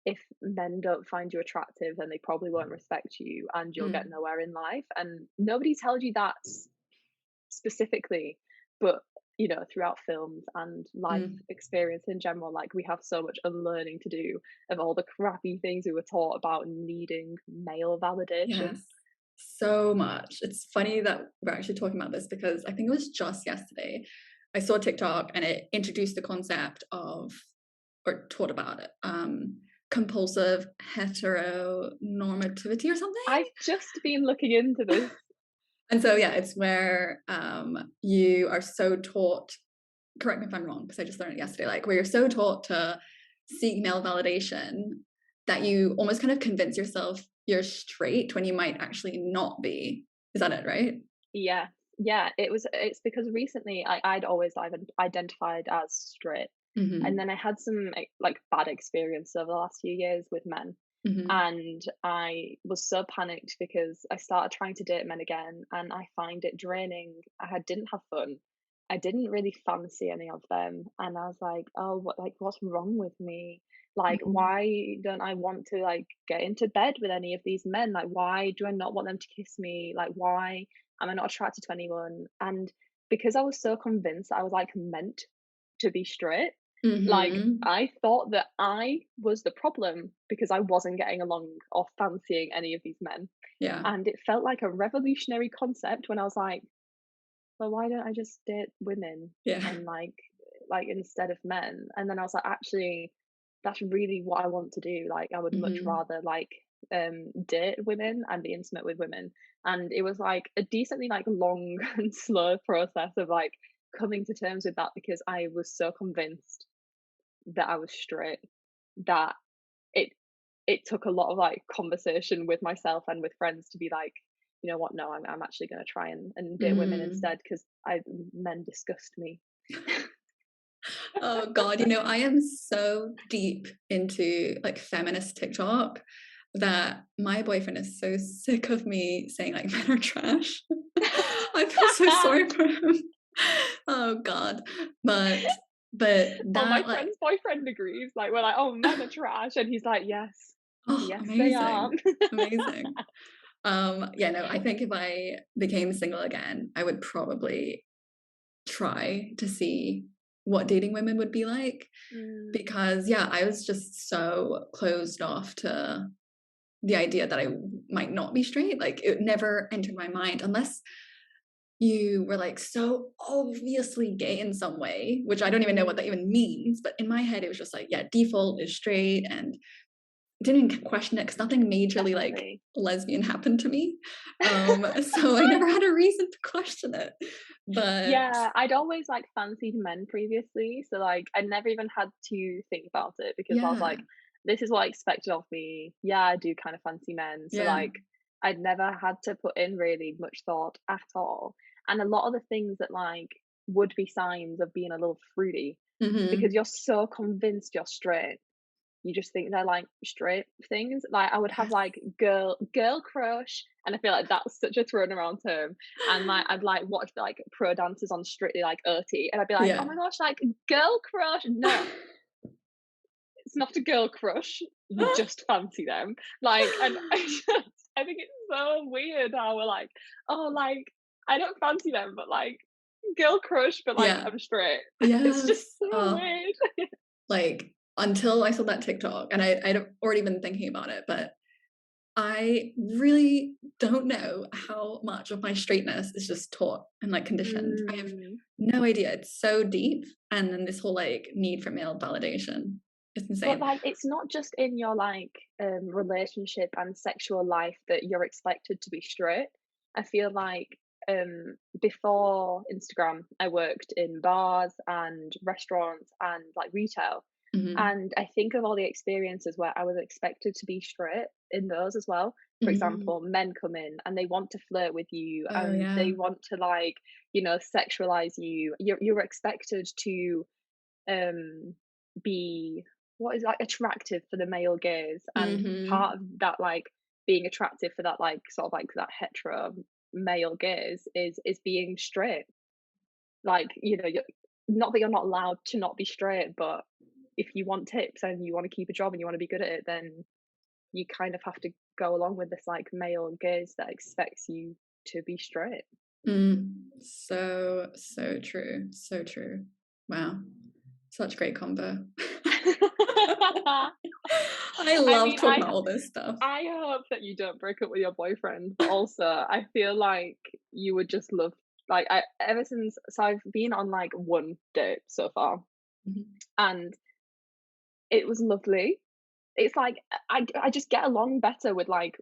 if men don't find you attractive, then they probably won't respect you and you'll get
mm,
nowhere in life. And nobody tells you that specifically, but throughout films and life
mm.
experience in general, like we have so much unlearning to do of all the crappy things we were taught about needing male validation.
Yes. So much. It's funny that we're actually talking about this because I think it was just yesterday. I saw TikTok and it introduced the concept of, or taught about it, compulsive heteronormativity or something.
I've just been looking into this.
And so, yeah, it's where you are so taught, correct me if I'm wrong, because I just learned it yesterday, like where you're so taught to seek male validation that you almost kind of convince yourself you're straight when you might actually not be. Is that it, right?
Yeah, yeah. It's because recently I'd always identified as straight, and
Mm-hmm.
then I had some like bad experience over the last few years with men,
Mm-hmm.
and I was so panicked because I started trying to date men again, and I find it draining. Didn't have fun. I didn't really fancy any of them, and I was like, oh, what's wrong with me? Like,
Mm-hmm.
why don't I want to like get into bed with any of these men? Like, why do I not want them to kiss me? Like, why am I not attracted to anyone? And because I was so convinced that I was like meant to be straight, like
Mm-hmm.
I thought that I was the problem because I wasn't getting along or fancying any of these men.
Yeah.
And it felt like a revolutionary concept when I was like, well, why don't I just date women
Yeah.
and like instead of men? And then I was like, actually, that's really what I want to do. Like I would much
Mm-hmm.
rather like date women and be intimate with women. And it was like a decently like long and slow process of like coming to terms with that because I was so convinced that I was straight that it it took a lot of like conversation with myself and with friends to be like, you know what, no, I'm actually going to try and date women
Mm.
instead because I men disgust me.
Oh God, I am so deep into like feminist TikTok that my boyfriend is so sick of me saying like men are trash. I feel so sorry for him. Oh God. But
Well, my
that like,
friend's boyfriend agrees. Like we're like, oh, men are trash, and he's like, yes,
oh,
yes, they are.
amazing. Amazing. Yeah, no, I think if I became single again, I would probably try to see what dating women would be like,
Mm,
because yeah, I was just so closed off to the idea that I might not be straight. Like it never entered my mind unless you were like so obviously gay in some way, which I don't even know what that
mm,
even means, but in my head it was just like, yeah, default is straight, and didn't even question it because nothing majorly like
definitely.
lesbian happened to me. So I never had a reason to question it. But
Yeah, I'd always like fancied men previously, so like I never even had to think about it because I was
yeah,
like, this is what I expected of me. Yeah, I do kind of fancy men. So
yeah.
like I'd never had to put in really much thought at all. And a lot of the things that like would be signs of being a little fruity because
Mm-hmm.
you're so convinced you're straight, you just think they're like straight things. Like I would have
Yes.
like girl crush, and I feel like that's such a thrown around term. And like I'd like watch like pro dancers on Strictly like Urti, and I'd be like, oh
Yeah.
my gosh, like girl crush. No, it's not a girl crush. You just fancy them. Like, and I think it's so weird how we're like, oh, like I don't fancy them, but like girl crush, but like
Yeah.
I'm straight. It's just
Yes.
so weird.
Like until I saw that TikTok, and I'd already been thinking about it, but I really don't know how much of my straightness is just taught and like conditioned. I have
Mm.
no idea. It's so deep. And then this whole like need for male validation. It's
But
insane.
like it's not just in your like relationship and sexual life that you're expected to be straight. I feel like before Instagram I worked in bars and restaurants and like retail.
Mm-hmm.
And I think of all the experiences where I was expected to be straight in those as well. For
Mm-hmm.
example, men come in and they want to flirt with you
Oh
and
yeah.
they want to like, sexualize you. You're expected to um be what is like attractive for the male gaze, and
Mm-hmm.
part of that like being attractive for that like sort of like that hetero male gaze is being straight. Like you're, not that you're not allowed to not be straight, but if you want tips and you want to keep a job and you want to be good at it, then you kind of have to go along with this like male gaze that expects you to be straight.
Mm. So, so true. So true. Wow. Such great combo. I
I
love
mean,
talking about all this stuff.
I hope that you don't break up with your boyfriend, but also I feel like you would just love like I ever since so I've been on like one date so far
Mhm.
and it was lovely. It's like I just get along better with like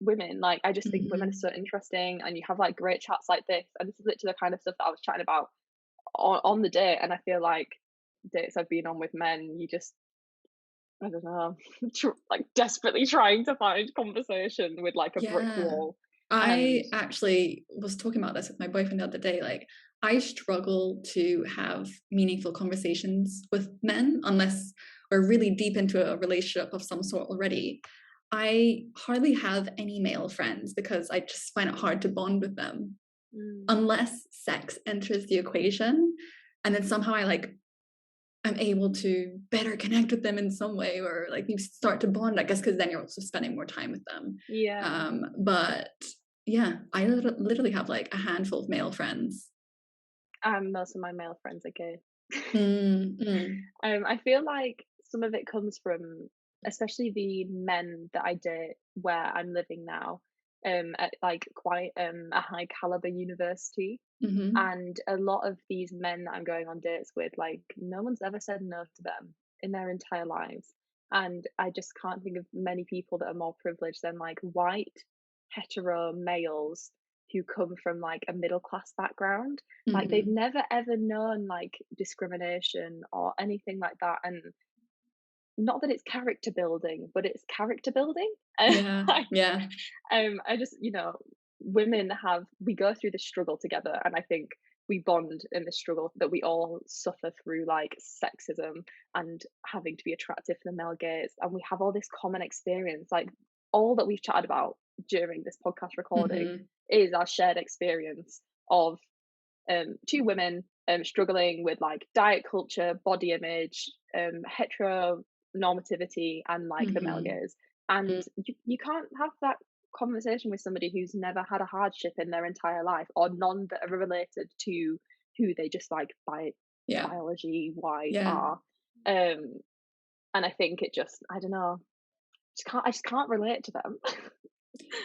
women. Like, I just think women are
Mhm.
so interesting, and you have like great chats like this, and this is literally the kind of stuff that I was chatting about on the date. And I feel like dates I've been on with men, you just, I don't know, like desperately trying to find conversation with like a brick
Yeah.
wall. And
I actually was talking about this with my boyfriend the other day. Like, I struggle to have meaningful conversations with men unless we're really deep into a relationship of some sort already. I hardly have any male friends because I just find it hard to bond with them
mm,
unless sex enters the equation. And then somehow I'm able to better connect with them in some way, or like you start to bond, I guess, because then you're also spending more time with them.
yeah,
But yeah, I literally have like a handful of male friends.
most of my male friends are gay.
Mm, mm,
I feel like some of it comes from, especially the men that I date where I'm living now, at like quite a high caliber university.
mm-hmm,
And a lot of these men that I'm going on dates with, like, no one's ever said no to them in their entire lives. And I just can't think of many people that are more privileged than like white hetero males who come from like a middle class background. Like, they've
mm-hmm.
never ever known like discrimination or anything like that. And not that it's character building, but it's character building.
Yeah,
Like,
yeah,
I just, women we go through this struggle together, and I think we bond in this struggle that we all suffer through, like sexism and having to be attractive for the male gaze. And we have all this common experience, like all that we've chatted about during this podcast recording
mm-hmm,
is our shared experience of two women struggling with like diet culture, body image, heteronormativity, and like the male
mm-hmm,
gaze. And you can't have that conversation with somebody who's never had a hardship in their entire life, or none that are related to who they just like
yeah,
biology wise
yeah.
are. Um, and I think it just, I don't know, I just can't relate to them.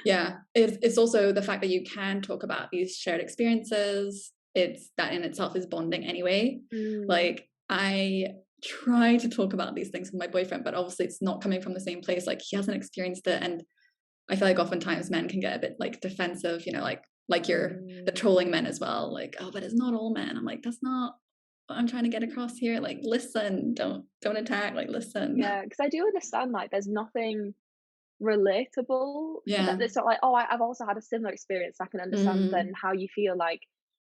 Yeah, it's also the fact that you can talk about these shared experiences. It's that in itself is bonding anyway.
Mm,
Like, I try to talk about these things with my boyfriend, but obviously it's not coming from the same place. Like, he hasn't experienced it, and I feel like oftentimes men can get a bit like defensive, like you're the
mm.
trolling men as well. Like, oh, but it's not all men. I'm like, that's not what I'm trying to get across here. Like, listen, don't attack. Like, listen.
Yeah, because I do understand like there's nothing relatable that
Yeah.
it's not like, oh, I've also had a similar experience. I can understand then
Mm,
how you feel. Like,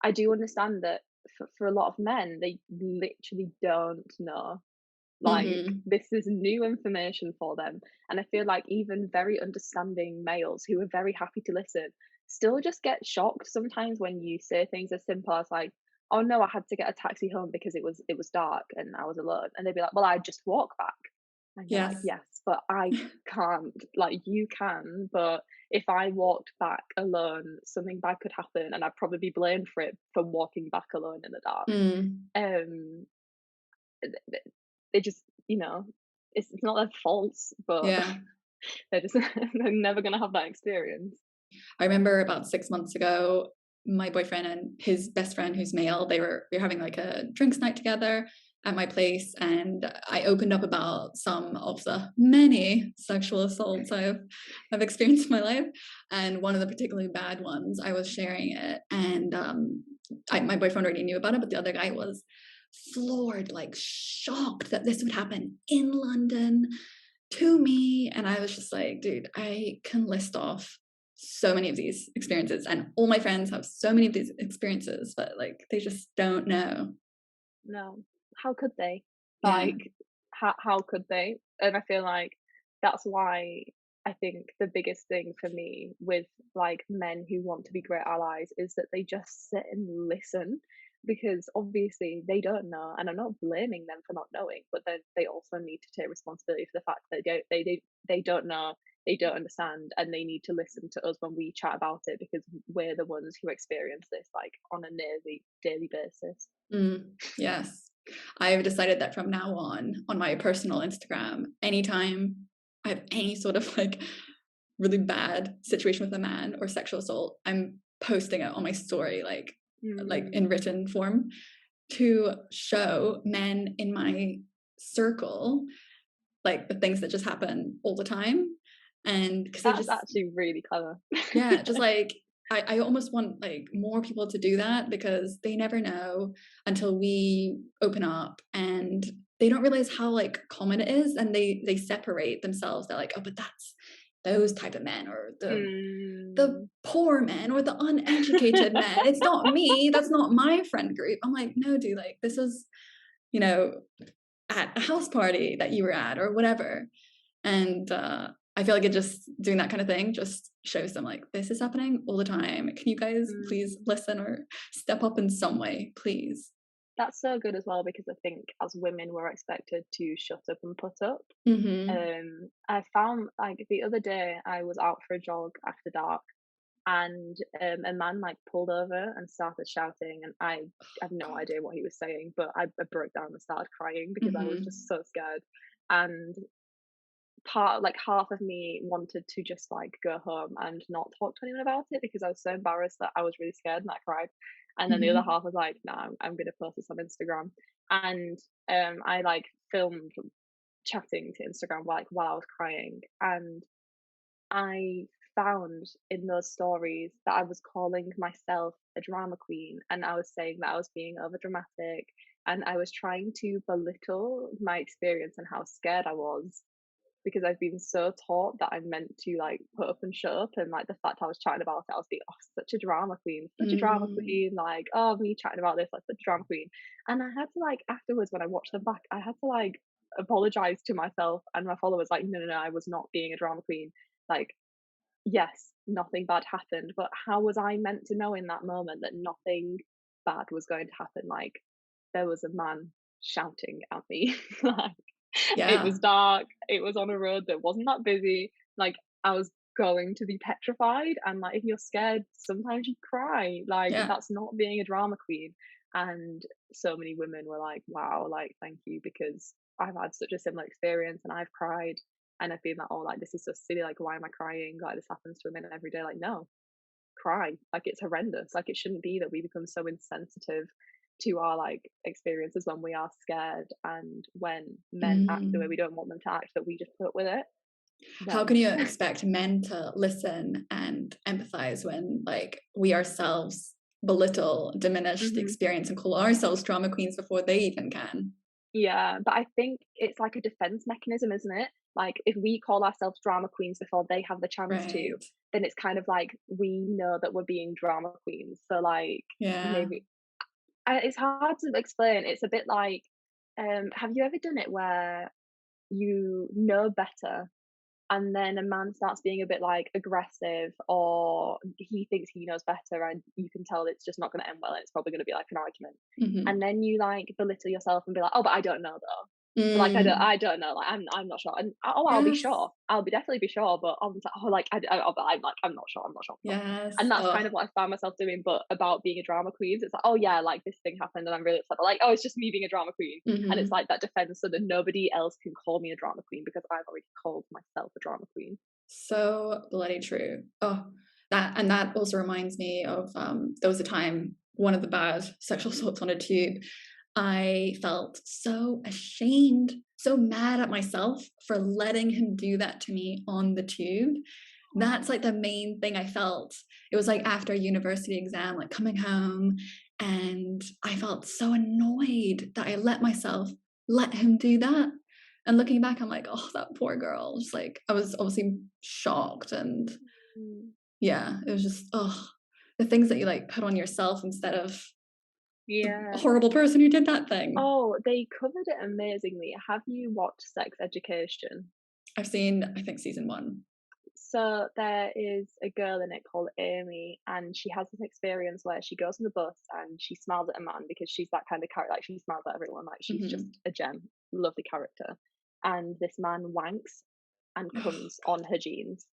I do understand that for a lot of men, they literally don't know. Like,
mm-hmm.
this is new information for them. And I feel like even very understanding males who are very happy to listen still just get shocked sometimes when you say things as simple as like, oh no, I had to get a taxi home because it was dark and I was alone. And they'd be like, well, I just walk back. And you're like,
Yes.
yes, but I can't. Like, you can, but if I walked back alone, something bad could happen, and I'd probably be blamed for it for walking back alone in the dark.
Mm,
Um, they just, it's not their faults, but
yeah.
they're just they're never gonna have that experience.
I remember about 6 months ago, my boyfriend and his best friend, who's male, we were having like a drinks night together at my place, and I opened up about some of the many sexual assaults I've experienced in my life, and one of the particularly bad ones. I was sharing it, and my boyfriend already knew about it, but the other guy was floored, like shocked that this would happen in London to me. And I was just like, dude, I can list off so many of these experiences, and all my friends have so many of these experiences, but like they just don't know.
No, how could they?
Yeah.
Like, how could they? And I feel like that's why I think the biggest thing for me with like men who want to be great allies is that they just sit and listen, because obviously they don't know, and I'm not blaming them for not knowing, but then they also need to take responsibility for the fact that they don't know, they don't understand, and they need to listen to us when we chat about it, because we're the ones who experience this like on a nearly daily basis.
Yes. I've decided that from now on my personal Instagram, anytime I have any sort of like really bad situation with a man or sexual assault, I'm posting it on my story, like
Mm.
in written form, to show men in my circle like the things that just happen all the time. And because
That's actually really clever.
yeah, just like I almost want like more people to do that, because they never know until we open up, and they don't realize how like common it is, and they separate themselves. They're like, oh, but that's those type of men, or the poor men, or the uneducated men. It's not me. That's not my friend group. I'm like, no, dude, like this is, you know, at a house party that you were at or whatever. And I feel like it just doing that kind of thing just shows them like, this is happening all the time. Can you guys please listen or step up in some way, please?
That's so good as well, because I think as women we're expected to shut up and put up. I found like the other day I was out for a jog after dark, and a man like pulled over and started shouting, and I have no idea what he was saying, but I broke down and started crying because I was just so scared. And half of me wanted to just like go home and not talk to anyone about it, because I was so embarrassed that I was really scared and I cried. And then the other half was like, no, I'm gonna post this on Instagram. And I like filmed chatting to Instagram while I was crying, and I found in those stories that I was calling myself a drama queen, and I was saying that I was being over dramatic, and I was trying to belittle my experience and how scared I was, because I've been so taught that I'm meant to like put up and shut up, and like the fact I was chatting about it, I was being, oh, such a drama queen, like, oh, me chatting about this, like such a drama queen. And I had to like afterwards, when I watched them back, I had to like apologize to myself and my followers, like, no, I was not being a drama queen. Like, yes, nothing bad happened, but how was I meant to know in that moment that nothing bad was going to happen? Like, there was a man shouting at me. Like, it was dark, it was on a road that wasn't that busy. Like, I was going to be petrified, and like, if you're scared, sometimes you cry. Like, that's not being a drama queen. And so many women were like, wow, like, thank you, because I've had such a similar experience and I've cried, and I've been like, oh, like, this is so silly, like, why am I crying? Like, this happens to women every day. Like, no, cry. Like, it's horrendous. Like, it shouldn't be that we become so insensitive to our like experiences when we are scared, and when men act the way we don't want them to act, that we just put up with it.
How can you expect men to listen and empathize when like we ourselves belittle, diminish the experience, and call ourselves drama queens before they even can?
Yeah, but I think it's like a defense mechanism, isn't it? Like, if we call ourselves drama queens before they have the chance to, then it's kind of like we know that we're being drama queens. So like, maybe it's hard to explain. It's a bit like, have you ever done it where you know better, and then a man starts being a bit like aggressive, or he thinks he knows better, and you can tell it's just not going to end well, and it's probably going to be like an argument, and then you like belittle yourself and be like, oh, but I don't know though. But like, I don't know, like, I'm not sure, and I'll be sure, I'll definitely be sure, but I'm like, oh, like, but I'm like, I'm not sure. And that's kind of what I found myself doing. But about being a drama queen, it's like, oh yeah, like, this thing happened and I'm really upset, but like, oh, it's just me being a drama queen. And it's like that defense, so that nobody else can call me a drama queen, because I've already called myself a drama queen.
So bloody true. Oh, that also reminds me of there was a time, one of the bad sexual assaults on a tube, I felt so ashamed, so mad at myself for letting him do that to me on the tube. That's like the main thing I felt. It was like after a university exam, like coming home, and I felt so annoyed that I let him do that. And looking back, I'm like, oh, that poor girl. Just like, I was obviously shocked, and yeah, it was just, oh, the things that you like put on yourself instead of the horrible person who did that thing.
Oh, they covered it amazingly. Have you watched Sex Education?
I've seen, I think, season 1.
So there is a girl in it called Amy, and she has this experience where she goes on the bus and she smiles at a man, because she's that kind of character. Like, she smiles at everyone, like, she's just a gem, lovely character. And this man wanks and comes on her jeans.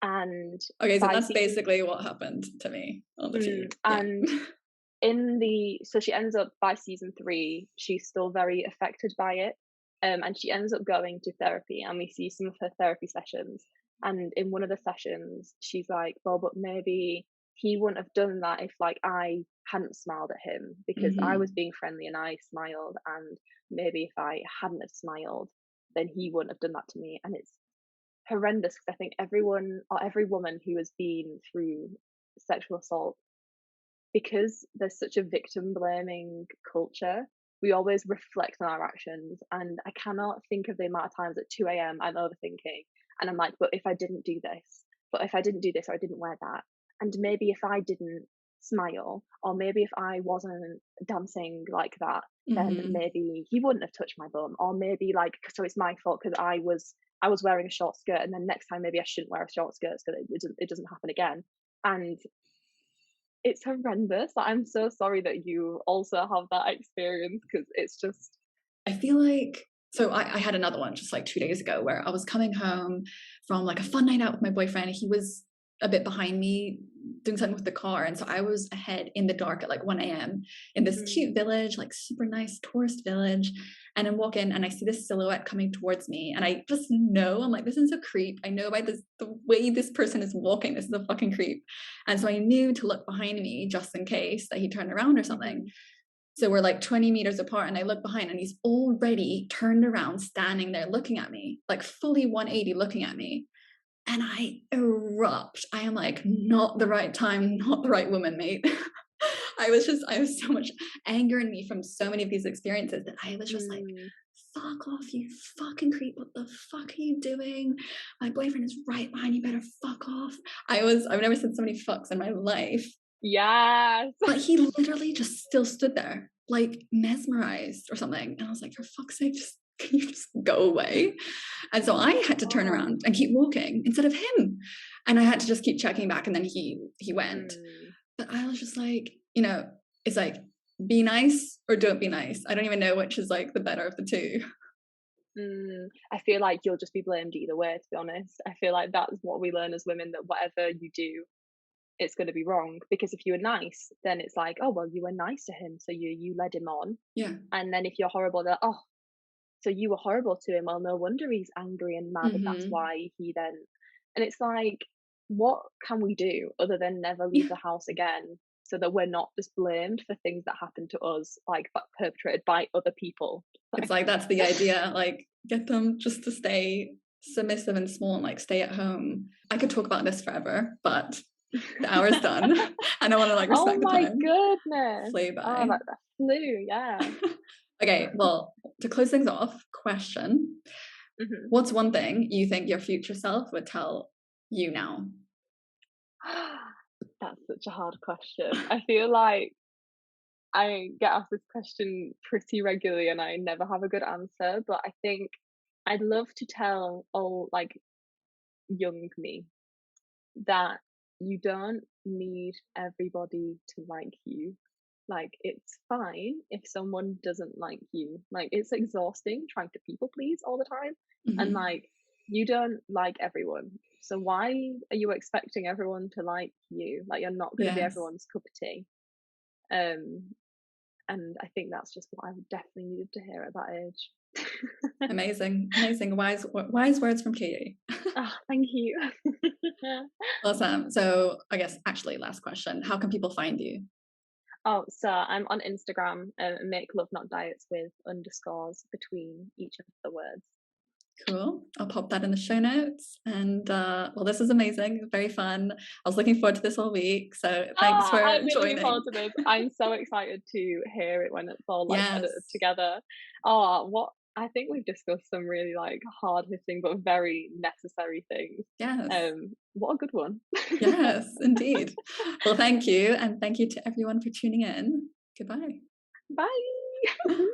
And
okay, so that's basically what happened to me on the tube.
And so she ends up, by season 3, she's still very affected by it, and she ends up going to therapy, and we see some of her therapy sessions. And in one of the sessions, she's like, well, but maybe he wouldn't have done that if like I hadn't smiled at him, because I was being friendly and I smiled, and maybe if I hadn't have smiled, then he wouldn't have done that to me. And it's horrendous, because I think everyone or every woman who has been through sexual assault, because there's such a victim blaming culture, we always reflect on our actions. And I cannot think of the amount of times at 2 a.m. I'm overthinking and I'm like, but if I didn't do this, but if I didn't do this, or I didn't wear that, and maybe if I didn't smile, or maybe if I wasn't dancing like that, then
Mm-hmm.
maybe he wouldn't have touched my bum, or maybe like, so it's my fault because I was wearing a short skirt, and then next time maybe I shouldn't wear a short skirt so that it doesn't happen again. And it's horrendous. Like, I'm so sorry that you also have that experience, because it's just,
I feel like, so I had another one just like 2 days ago where I was coming home from like a fun night out with my boyfriend. He was a bit behind me doing something with the car. And so I was ahead in the dark at like 1 a.m. in this cute village, like super nice tourist village. And I'm walking and I see this silhouette coming towards me. And I just know, I'm like, this is a creep. I know by this, the way this person is walking, this is a fucking creep. And so I knew to look behind me just in case that he turned around or something. So we're like 20 meters apart and I look behind and he's already turned around, standing there looking at me, like fully 180 looking at me. And I erupt. I am like, not the right time, not the right woman, mate. I was so much anger in me from so many of these experiences that I was just like, fuck off, you fucking creep. What the fuck are you doing? My boyfriend is right behind you, better fuck off. I've never said so many fucks in my life.
yes.
But he literally just still stood there, like mesmerized or something. And I was like, for fuck's sake, can you just go away? And so I had to turn around and keep walking instead of him. And I had to just keep checking back, and then he went. But I was just like, it's like, be nice or don't be nice. I don't even know which is like the better of the two.
I feel like you'll just be blamed either way, to be honest. I feel like that's what we learn as women, that whatever you do, it's going to be wrong. Because if you were nice, then it's like, oh, well, you were nice to him, so you led him on.
Yeah.
And then if you're horrible, they're, oh, so you were horrible to him, well, no wonder he's angry and mad, and that's why he then. And it's like, what can we do other than never leave the house again, so that we're not just blamed for things that happen to us, like perpetrated by other people?
It's like, that's the idea, like, get them just to stay submissive and small and like stay at home. I could talk about this forever, but the hour's done and I want to like respect the time.
Oh my goodness.
Flew by.
Oh, that flew, yeah.
Okay, well, to close things off, question. What's one thing you think your future self would tell you now?
That's such a hard question. I feel like I get asked this question pretty regularly and I never have a good answer, but I think I'd love to tell all like young me that you don't need everybody to like you. Like, it's fine if someone doesn't like you. Like, it's exhausting trying to people please all the time. And like, you don't like everyone, so why are you expecting everyone to like you? Like, you're not going to be everyone's cup of tea. And I think that's just what I definitely needed to hear at that age.
Amazing wise words from Katie.
Oh, thank you.
Awesome. So I guess actually last question, how can people find you?
Oh, so I'm on Instagram, make love not diets with underscores between each of the words.
Cool. I'll pop that in the show notes. And well, this is amazing. Very fun. I was looking forward to this all week. So thanks for
I'm really
joining.
looking forward to this. I'm so excited to hear it when it's all like edited together. Oh, what I think we've discussed some really like hard hitting but very necessary things.
Yes.
What a good one.
Yes, indeed. Well, thank you. And thank you to everyone for tuning in. Goodbye.
Bye.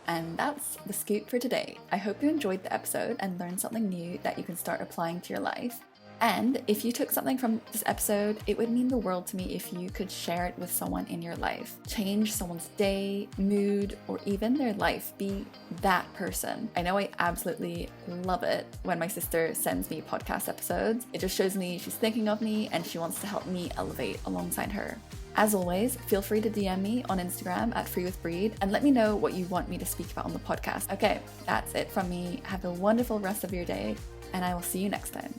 And that's the scoop for today. I hope you enjoyed the episode and learned something new that you can start applying to your life. And if you took something from this episode, it would mean the world to me if you could share it with someone in your life. Change someone's day, mood, or even their life. Be that person. I know I absolutely love it when my sister sends me podcast episodes. It just shows me she's thinking of me and she wants to help me elevate alongside her. As always, feel free to DM me on Instagram at freewithbreed and let me know what you want me to speak about on the podcast. Okay, that's it from me. Have a wonderful rest of your day, and I will see you next time.